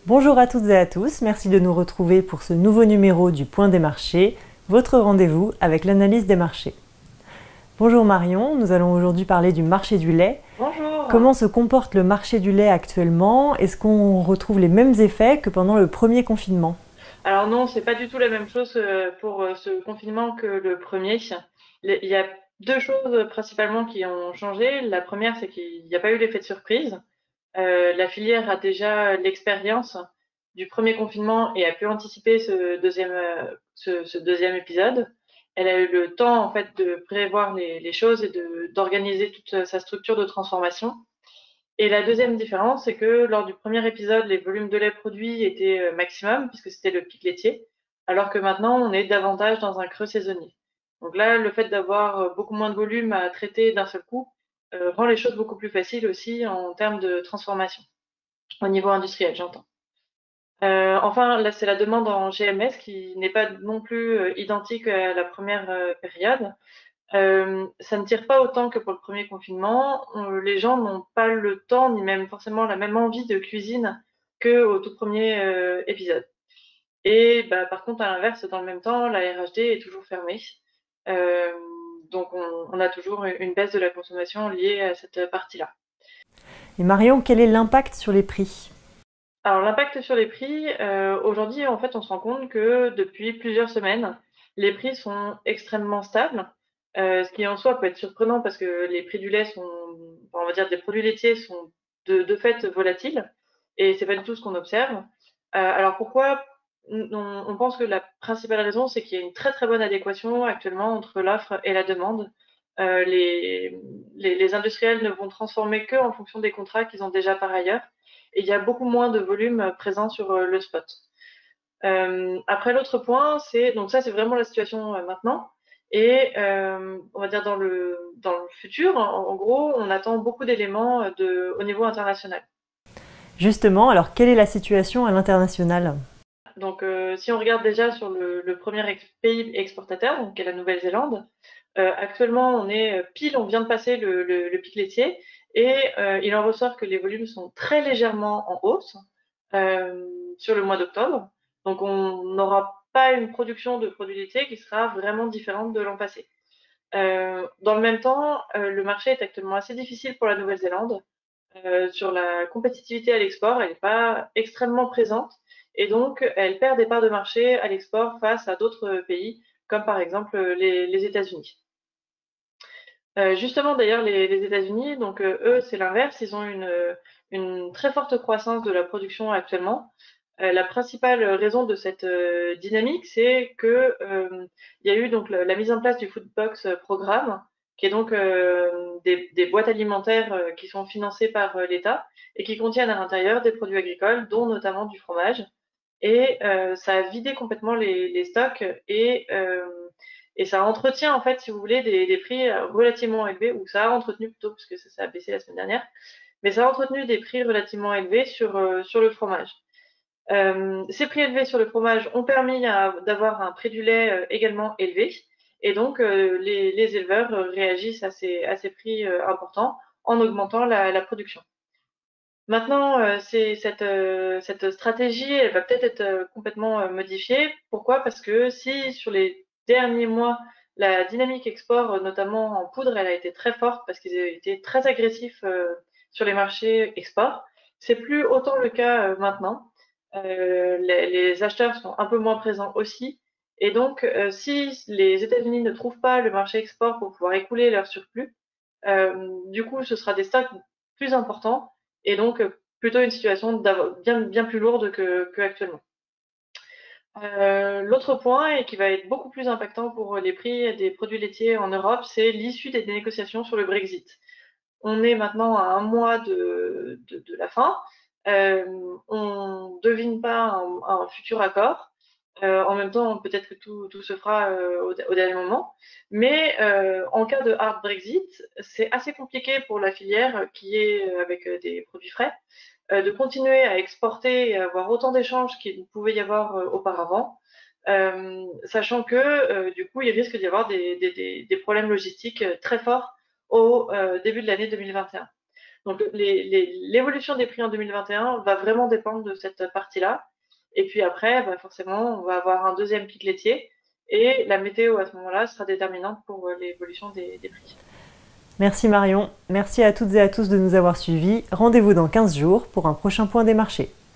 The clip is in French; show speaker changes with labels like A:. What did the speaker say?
A: Bonjour à toutes et à tous, merci de nous retrouver pour ce nouveau numéro du Point des marchés, votre rendez-vous avec l'analyse des marchés. Bonjour Marion, nous allons aujourd'hui parler du marché du lait.
B: Bonjour.
A: Comment se comporte le marché du lait actuellement? Est-ce qu'on retrouve les mêmes effets que pendant le premier confinement?
B: Alors non, c'est pas du tout la même chose pour ce confinement que le premier. Il y a deux choses principalement qui ont changé. La première, c'est qu'il n'y a pas eu l'effet de surprise. La filière a déjà l'expérience du premier confinement et a pu anticiper ce deuxième épisode. Elle a eu le temps en fait de prévoir les choses et d'organiser toute sa structure de transformation. Et la deuxième différence, c'est que lors du premier épisode, les volumes de lait produits étaient maximum, puisque c'était le pic laitier, alors que maintenant, on est davantage dans un creux saisonnier. Donc là, le fait d'avoir beaucoup moins de volume à traiter d'un seul coup rend les choses beaucoup plus faciles aussi en termes de transformation, au niveau industriel, j'entends. Enfin, là, c'est la demande en GMS qui n'est pas non plus identique à la première période. Ça ne tire pas autant que pour le premier confinement. Les gens n'ont pas le temps, ni même forcément la même envie de cuisine qu'au tout premier épisode. Et bah, par contre, à l'inverse, dans le même temps, la RHD est toujours fermée. Euh, donc on a toujours une baisse de la consommation liée à cette partie-là.
A: Et Marion, quel est l'impact sur les prix?
B: Alors l'impact sur les prix, aujourd'hui, en fait, on se rend compte que depuis plusieurs semaines, les prix sont extrêmement stables, ce qui en soi peut être surprenant parce que les prix du lait sont, enfin, on va dire des produits laitiers sont de fait volatiles et c'est pas du tout ce qu'on observe. Alors pourquoi? On pense que la principale raison, c'est qu'il y a une très, très bonne adéquation actuellement entre l'offre et la demande. Les industriels ne vont transformer qu'en fonction des contrats qu'ils ont déjà par ailleurs et il y a beaucoup moins de volume présent sur le spot. Après, l'autre point, c'est donc ça, c'est vraiment la situation maintenant. Et on va dire dans le futur, en gros, on attend beaucoup d'éléments au niveau international.
A: Justement, alors quelle est la situation à l'international?
B: Donc, si on regarde déjà sur le premier pays exportateur, donc qui est la Nouvelle-Zélande, actuellement, on vient de passer le pic laitier et il en ressort que les volumes sont très légèrement en hausse sur le mois d'octobre. Donc, on n'aura pas une production de produits laitiers qui sera vraiment différente de l'an passé. Dans le même temps, le marché est actuellement assez difficile pour la Nouvelle-Zélande. Sur la compétitivité à l'export, elle n'est pas extrêmement présente et donc elle perd des parts de marché à l'export face à d'autres pays, comme par exemple les États-Unis. Justement, d'ailleurs, les États-Unis, donc eux, c'est l'inverse, ils ont une très forte croissance de la production actuellement. La principale raison de cette dynamique, c'est que il y a eu donc la mise en place du Food Box Programme, qui est donc des boîtes alimentaires qui sont financées par l'État et qui contiennent à l'intérieur des produits agricoles, dont notamment du fromage. Et ça a vidé complètement les stocks et ça entretient en fait, si vous voulez, des prix relativement élevés, ou ça a entretenu plutôt, puisque ça a baissé la semaine dernière, mais ça a entretenu des prix relativement élevés sur le fromage. Ces prix élevés sur le fromage ont permis d'avoir un prix du lait également élevé. Et donc, les éleveurs réagissent à ces prix importants en augmentant la production. Maintenant, cette stratégie, elle va peut-être être complètement modifiée. Pourquoi? Parce que si sur les derniers mois, la dynamique export, notamment en poudre, elle a été très forte parce qu'ils ont été très agressifs sur les marchés export, c'est plus autant le cas maintenant. Les acheteurs sont un peu moins présents aussi. Et donc, si les États-Unis ne trouvent pas le marché export pour pouvoir écouler leur surplus, du coup, ce sera des stocks plus importants et donc plutôt une situation bien plus lourde que actuellement. L'autre point, et qui va être beaucoup plus impactant pour les prix des produits laitiers en Europe, c'est l'issue des négociations sur le Brexit. On est maintenant à un mois de la fin. On ne devine pas un futur accord. En même temps, peut-être que tout se fera au dernier moment. Mais en cas de hard Brexit, c'est assez compliqué pour la filière qui est avec des produits frais de continuer à exporter et à avoir autant d'échanges qu'il pouvait y avoir auparavant, sachant que du coup, il risque d'y avoir des problèmes logistiques très forts au début de l'année 2021. Donc l'évolution des prix en 2021 va vraiment dépendre de cette partie-là. Et puis après, bah, forcément, on va avoir un deuxième pic laitier et la météo à ce moment-là sera déterminante pour l'évolution des prix.
A: Merci Marion, merci à toutes et à tous de nous avoir suivis. Rendez-vous dans 15 jours pour un prochain point des marchés.